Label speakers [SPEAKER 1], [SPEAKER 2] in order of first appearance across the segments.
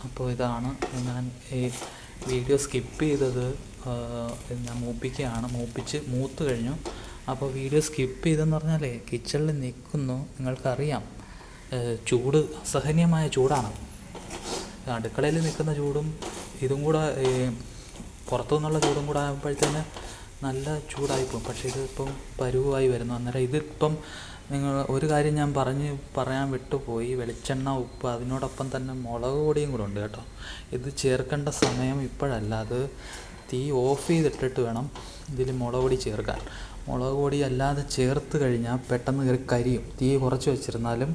[SPEAKER 1] അപ്പോൾ ഇതാണ് ഞാൻ ഈ വീഡിയോ സ്കിപ്പ് ചെയ്തത്. ഞാൻ മൂപ്പിച്ച് മൂത്ത് കഴിഞ്ഞു. അപ്പോൾ വീഡിയോ സ്കിപ്പ് ചെയ്തെന്ന് പറഞ്ഞാലേ കിച്ചണിൽ നിൽക്കുന്നു, നിങ്ങൾക്കറിയാം ചൂട് അസഹനീയമായ ചൂടാണ്. അടുക്കളയിൽ നിൽക്കുന്ന ചൂടും ഇതും കൂടെ പുറത്തു നിന്നുള്ള ചൂടും കൂടെ ആകുമ്പോഴത്തേന് നല്ല ചൂടായിപ്പോകും. പക്ഷേ ഇതിപ്പം പരുവായി വരുന്നു. അന്നേരം ഇതിപ്പം ഒരു കാര്യം ഞാൻ പറയാൻ വിട്ടുപോയി. വെളിച്ചെണ്ണ, ഉപ്പ്, അതിനോടൊപ്പം തന്നെ മുളക് പൊടിയും കൂടെ ഉണ്ട് കേട്ടോ. ഇത് ചേർക്കേണ്ട സമയം ഇപ്പോഴല്ല, അത് തീ ഓഫ് ചെയ്തിട്ടിട്ട് വേണം ഇതിൽ മുളക് പൊടി ചേർക്കാൻ. മുളക് പൊടി അല്ലാതെ ചേർത്ത് കഴിഞ്ഞാൽ പെട്ടെന്ന് കരിയും. തീ കുറച്ച് വെച്ചിരുന്നാലും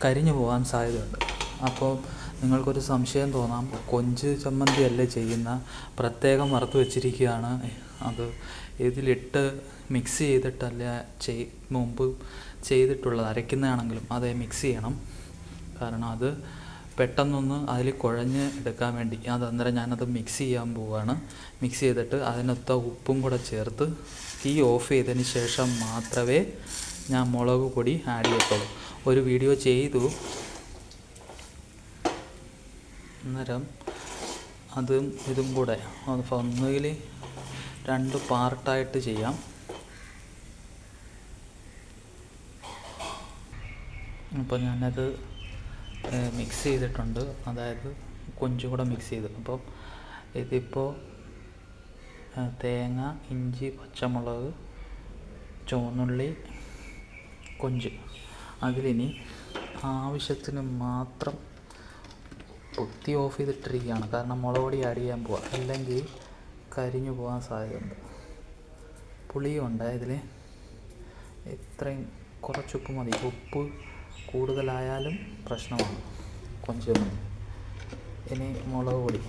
[SPEAKER 1] കരിഞ്ഞു പോകാൻ സാധ്യതയുണ്ട്. അപ്പോൾ നിങ്ങൾക്കൊരു സംശയം തോന്നാം, കൊഞ്ച് ചമ്മന്തി അല്ലേ ചെയ്യുന്ന, പ്രത്യേകം വറുത്ത് വെച്ചിരിക്കുകയാണ്, അത് ഇതിലിട്ട് മിക്സ് ചെയ്തിട്ടല്ല മുമ്പ് ചെയ്തിട്ടുള്ളത്. അരയ്ക്കുന്നതാണെങ്കിലും അത് മിക്സ് ചെയ്യണം. കാരണം അത് പെട്ടെന്നൊന്ന് അതിൽ കുഴഞ്ഞ് എടുക്കാൻ വേണ്ടി അന്നേരം ഞാനത് മിക്സ് ചെയ്യാൻ പോവുകയാണ്. മിക്സ് ചെയ്തിട്ട് അതിനൊത്ത ഉപ്പും കൂടെ ചേർത്ത് തീ ഓഫ് ചെയ്തതിന് ശേഷം മാത്രമേ ഞാൻ മുളക് പൊടി ആഡ് ചെയ്യത്തുള്ളൂ. ഒരു വീഡിയോ ചെയ്തു, അന്നേരം അതും ഇതും കൂടെ ഒന്നുകിൽ 2 പാർട്ടായിട്ട് ചെയ്യാം. അപ്പോൾ ഞാനത് മിക്സ് ചെയ്തിട്ടുണ്ട്, അതായത് കൊഞ്ചും കൂടെ മിക്സ് ചെയ്തു. അപ്പോൾ ഇതിപ്പോൾ തേങ്ങ, ഇഞ്ചി, പച്ചമുളക്, ചുവന്നുള്ളി, കൊഞ്ച്, അതിലിനി ആവശ്യത്തിന് മാത്രം തീ ഓഫ് ചെയ്തിട്ടിരിക്കുകയാണ്. കാരണം മുളക് പൊടി ആഡ് ചെയ്യാൻ പോവാം, അല്ലെങ്കിൽ കരിഞ്ഞു പോകാൻ സാധ്യതയുണ്ട്. പുളിയുണ്ട് ഇതിൽ, ഇത്രയും കുറച്ചുപ്പ് മതി. ഉപ്പ് കൂടുതലായാലും പ്രശ്നമാണ് കൊഞ്ച്. ഇനി മുളക് പൊടി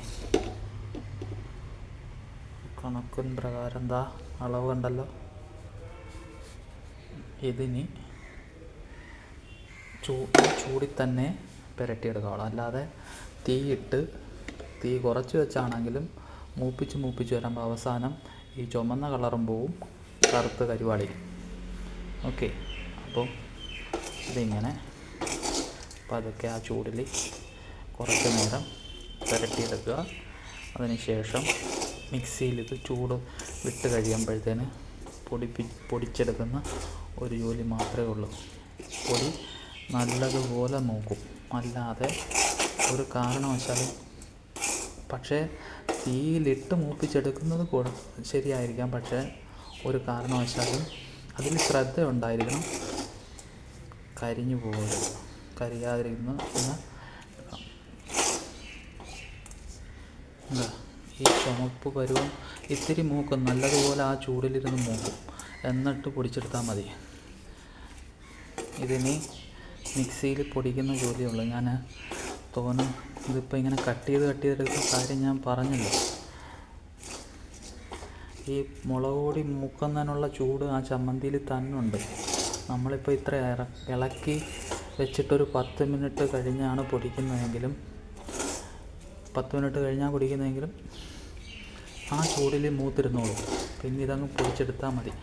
[SPEAKER 1] കണക്കിൻ പ്രകാരം എന്താ അളവ് കണ്ടല്ലോ. ഇതിനി ചൂടിൽ തന്നെ പുരട്ടിയെടുക്കണം. അല്ലാതെ തീ കുറച്ച് വെച്ചാണെങ്കിലും മൂപ്പിച്ച് വരുമ്പോൾ അവസാനം ഈ ചുമന്ന കളറും പോവും, കറുത്ത് കരിവാളി. ഓക്കെ, അപ്പോൾ ഇതിങ്ങനെ പതുക്കെ ആ ചൂടിൽ കുറച്ച് നേരം പുരട്ടിയെടുക്കുക. അതിന് ശേഷം മിക്സിയിൽ ഇത് ചൂട് വിട്ട് കഴിയുമ്പോഴത്തേന് പൊടിച്ചെടുക്കുന്ന ഒരു ജോലി മാത്രമേ ഉള്ളൂ. പൊടി നല്ലതുപോലെ മൂക്കും, അല്ലാതെ ഒരു കാരണവശാലും. പക്ഷേ തീയിലിട്ട് മൂപ്പിച്ചെടുക്കുന്നത് കൂടെ ശരിയായിരിക്കാം, പക്ഷേ ഒരു കാരണവശാലും അതിൽ ശ്രദ്ധ ഉണ്ടായിരിക്കണം, കരിഞ്ഞു പോകരുത്. കരിയാതിരിക്കുന്ന ഈ ചുമപ്പ് പരുവം ഇത്തിരി മൂക്കും, നല്ലതുപോലെ ആ ചൂടിലിരുന്ന് മൂക്കും, എന്നിട്ട് പൊടിച്ചെടുത്താൽ മതി. ഇതിനി മിക്സിയിൽ പൊടിക്കുന്ന ജോലിയുള്ളൂ. ഞാൻ ഇതിപ്പോൾ ഇങ്ങനെ കട്ട് ചെയ്തെടുക്കുന്ന കാര്യം ഞാൻ പറഞ്ഞല്ലോ. ഈ മുളക് പൊടി മൂക്കുന്നതിനുള്ള ചൂട് ആ ചമ്മന്തിയിൽ തന്നെ ഉണ്ട്. നമ്മളിപ്പോൾ ഇത്ര ഇളക്കി വെച്ചിട്ടൊരു 10 മിനിറ്റ് കഴിഞ്ഞാണ് പൊടിക്കുന്നതെങ്കിലും 10 മിനിറ്റ് കഴിഞ്ഞാൽ പൊടിക്കുന്നതെങ്കിലും ആ ചൂടിൽ മൂത്തിരുന്നോളൂ. പിന്നെ ഇതങ്ങ് പൊടിച്ചെടുത്താൽ മതി.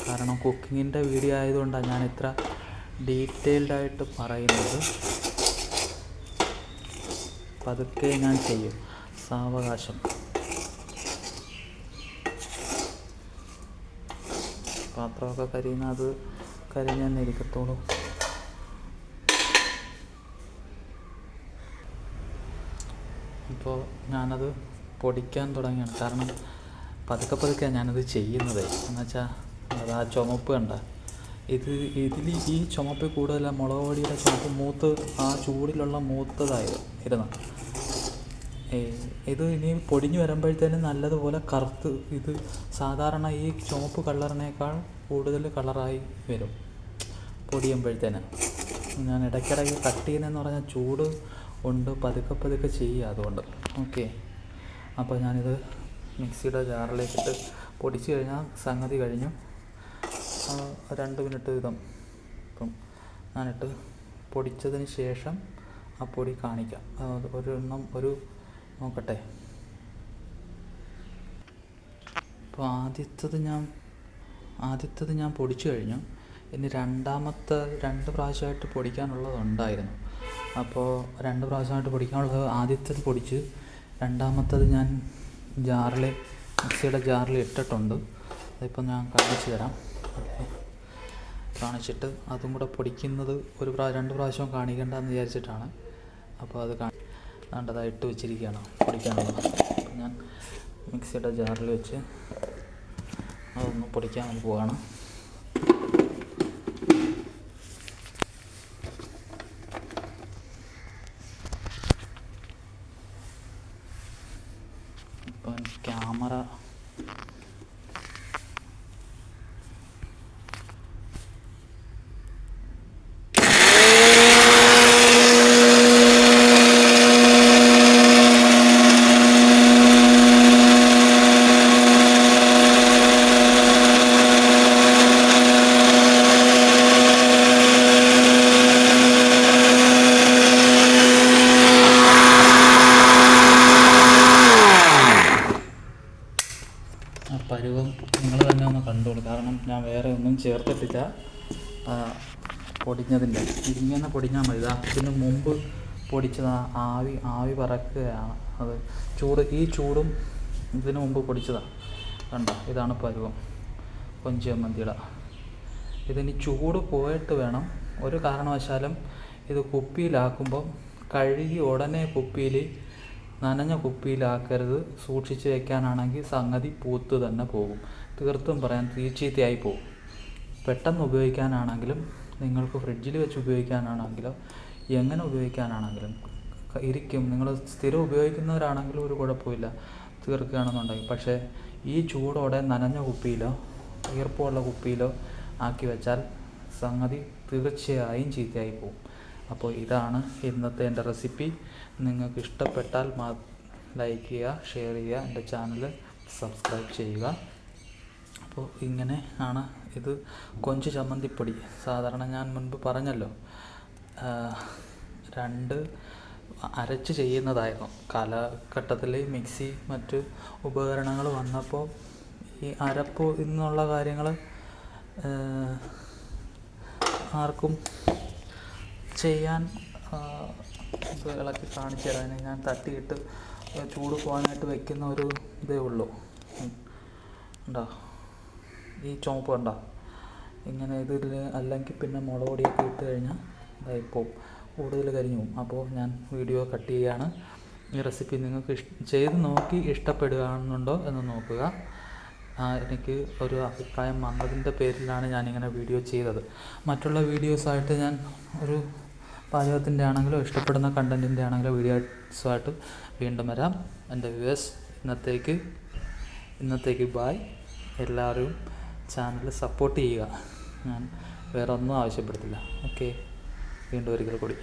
[SPEAKER 1] കാരണം കുക്കിങ്ങിൻ്റെ വീഡിയോ ആയതുകൊണ്ടാണ് ഞാൻ ഇത്ര ഡീറ്റെയിൽഡായിട്ട് പറയുന്നത്. പതുക്കെ ഞാൻ ചെയ്യും, സാവകാശം. പാത്രമൊക്കെ കരിയുന്നത് കരിഞ്ഞെന്നെ ഇരിക്കത്തുള്ളൂ. ഇപ്പോൾ ഞാനത് പൊടിക്കാൻ തുടങ്ങിയാണ്. കാരണം പതുക്കെ ഞാനത് ചെയ്യുന്നത്. എന്നുവെച്ചാൽ അത് ആ ചുമപ്പ് കണ്ട ഇതിൽ ഈ ചുമപ്പ് കൂടുതലാണ്. മുളക് പൊടിയുടെ ചുമപ്പ് മൂത്ത് ആ ചൂടിലുള്ള മൂത്തതായിരുന്നു. ഇത് ഇനി പൊടിഞ്ഞു വരുമ്പോഴത്തേനും നല്ലതുപോലെ കറുത്ത്, ഇത് സാധാരണ ഈ ചുമപ്പ് കളറിനേക്കാൾ കൂടുതൽ കളറായി വരും പൊടിയുമ്പോഴത്തേന്. ഞാൻ ഇടയ്ക്കിടയ്ക്ക് കട്ട് ചെയ്യുന്നതെന്ന് പറഞ്ഞാൽ ചൂട് കൊണ്ട് പതുക്കെ ചെയ്യുക, അതുകൊണ്ട്. ഓക്കെ, അപ്പോൾ ഞാനിത് മിക്സിയുടെ ജാറിലേക്കിട്ട് പൊടിച്ച് കഴിഞ്ഞാൽ സംഗതി കഴിഞ്ഞു. 2 മിനിറ്റ് വീതം ഇപ്പം ഞാനിട്ട് പൊടിച്ചതിന് ശേഷം ആ പൊടി കാണിക്കാം. ഒരു നോക്കട്ടെ. അപ്പോൾ ആദ്യത്തത് ഞാൻ പൊടിച്ചു കഴിഞ്ഞു. ഇനി രണ്ടാമത്തെ 2 പ്രാവശ്യമായിട്ട് പൊടിക്കാനുള്ളതുണ്ടായിരുന്നു. അപ്പോൾ 2 പ്രാവശ്യമായിട്ട് പൊടിക്കാനുള്ളത് ആദ്യത്തേത് പൊടിച്ച്, രണ്ടാമത്തത് ഞാൻ മിക്സിയുടെ ജാറിൽ ഇട്ടിട്ടുണ്ട്. അതിപ്പോൾ ഞാൻ കാണിച്ചു തരാം. കാണിച്ചിട്ട് അതും കൂടെ പൊടിക്കുന്നത് 2 പ്രാവശ്യം കാണിക്കേണ്ടെന്ന് വിചാരിച്ചിട്ടാണ്. അപ്പോൾ അത് വേണ്ടതായി ഇട്ട് വെച്ചിരിക്കുകയാണ് പൊടിക്കാനുള്ളത്. അപ്പോൾ ഞാൻ മിക്സിയുടെ ജാറിൽ വെച്ച് അതൊന്ന് പൊടിക്കാൻ പോവുകയാണ്. ഇപ്പം ക്യാമറ പരുവം നിങ്ങൾ തന്നെ ഒന്ന് കണ്ടോളൂ. കാരണം ഞാൻ വേറെ ഒന്നും ചേർത്തിട്ടില്ല പൊടിഞ്ഞതിൻ്റെ. ഇങ്ങനെ പൊടിഞ്ഞാൽ മതി. ഇതിന് മുമ്പ് പൊടിച്ചത് ആവി പറക്കുകയാണ്. അത് ഈ ചൂടും ഇതിന് മുമ്പ് പൊടിച്ചതാണ്. കണ്ടോ, ഇതാണ് പരുവം കൊഞ്ച് ചമ്മന്തിയുടെ. ഇതിന് ചൂട് പോയിട്ട് വേണം. ഒരു കാരണവശാലും ഇത് കുപ്പിയിലാക്കുമ്പം കഴുകി ഉടനെ നനഞ്ഞ കുപ്പിയിലാക്കരുത്. സൂക്ഷിച്ച് വയ്ക്കാനാണെങ്കിൽ സംഗതി പൂത്ത് തന്നെ പോകും. തീർത്തും പറയാൻ ചീത്തയായി പോകും. പെട്ടെന്ന് ഉപയോഗിക്കാനാണെങ്കിലും, നിങ്ങൾക്ക് ഫ്രിഡ്ജിൽ വെച്ച് ഉപയോഗിക്കാനാണെങ്കിലോ, എങ്ങനെ ഉപയോഗിക്കാനാണെങ്കിലും ഇരിക്കും. നിങ്ങൾ സ്ഥിരം ഉപയോഗിക്കുന്നവരാണെങ്കിലും ഒരു കുഴപ്പമില്ല, തീർക്കുകയാണെന്നുണ്ടെങ്കിൽ. പക്ഷേ ഈ ചൂടോടെ നനഞ്ഞ കുപ്പിയിലോ ഈർപ്പമുള്ള കുപ്പിയിലോ ആക്കി വെച്ചാൽ സംഗതി തീർച്ചയായും ചീത്തയായി പോകും. അപ്പോൾ ഇതാണ് ഇന്നത്തെ എൻ്റെ റെസിപ്പി. നിങ്ങൾക്ക് ഇഷ്ടപ്പെട്ടാൽ ലൈക്ക് ചെയ്യുക, ഷെയർ ചെയ്യുക, എൻ്റെ ചാനൽ സബ്സ്ക്രൈബ് ചെയ്യുക. അപ്പോൾ ഇങ്ങനെ ആണ് ഇത് കൊഞ്ച് ചമ്മന്തിപ്പൊടി. സാധാരണ ഞാൻ മുൻപ് പറഞ്ഞല്ലോ, 2 അരച്ച് ചെയ്യുന്നതായിരുന്നു. കാലഘട്ടത്തിൽ മിക്സി മറ്റ് ഉപകരണങ്ങൾ വന്നപ്പോൾ ഈ അരപ്പ് എന്നുള്ള കാര്യങ്ങൾ ആർക്കും ചെയ്യാൻ ഇളക്കി കാണിച്ചു തരാൻ ഞാൻ തട്ടിയിട്ട് ചൂട് പോകാനായിട്ട് വെക്കുന്ന ഒരു ഇതേ ഉള്ളൂ. ഉണ്ടോ ഈ ചുവപ്പ്? കണ്ടോ ഇങ്ങനെ ഇതിൽ? അല്ലെങ്കിൽ പിന്നെ മുളക് പൊടിയൊക്കെ ഇട്ട് കഴിഞ്ഞാൽ ഇതായിപ്പോൾ കൂടുതൽ കരിഞ്ഞു പോകും. അപ്പോൾ ഞാൻ വീഡിയോ കട്ട് ചെയ്യുകയാണ്. ഈ റെസിപ്പി നിങ്ങൾക്ക് ചെയ്ത് നോക്കി ഇഷ്ടപ്പെടുകയാണെന്നുണ്ടോ എന്ന് നോക്കുക. എനിക്ക് ഒരു അഭിപ്രായം വന്നതിൻ്റെ പേരിലാണ് ഞാനിങ്ങനെ വീഡിയോ ചെയ്തത്. മറ്റുള്ള വീഡിയോസായിട്ട് ഞാൻ ഒരു പാചകത്തിൻ്റെ ആണെങ്കിലോ ഇഷ്ടപ്പെടുന്ന കണ്ടൻറ്റിൻ്റെ ആണെങ്കിലോ വീഡിയോസുമായിട്ട് വീണ്ടും വരാം. എൻ്റെ വ്യൂവേഴ്സ്, ഇന്നത്തേക്ക് ബായ്. എല്ലാവരും ചാനൽ സപ്പോർട്ട് ചെയ്യുക. ഞാൻ വേറെ ഒന്നും ആവശ്യപ്പെടുത്തില്ല. ഓക്കെ, വീണ്ടും ഒരിക്കൽ കൂടി.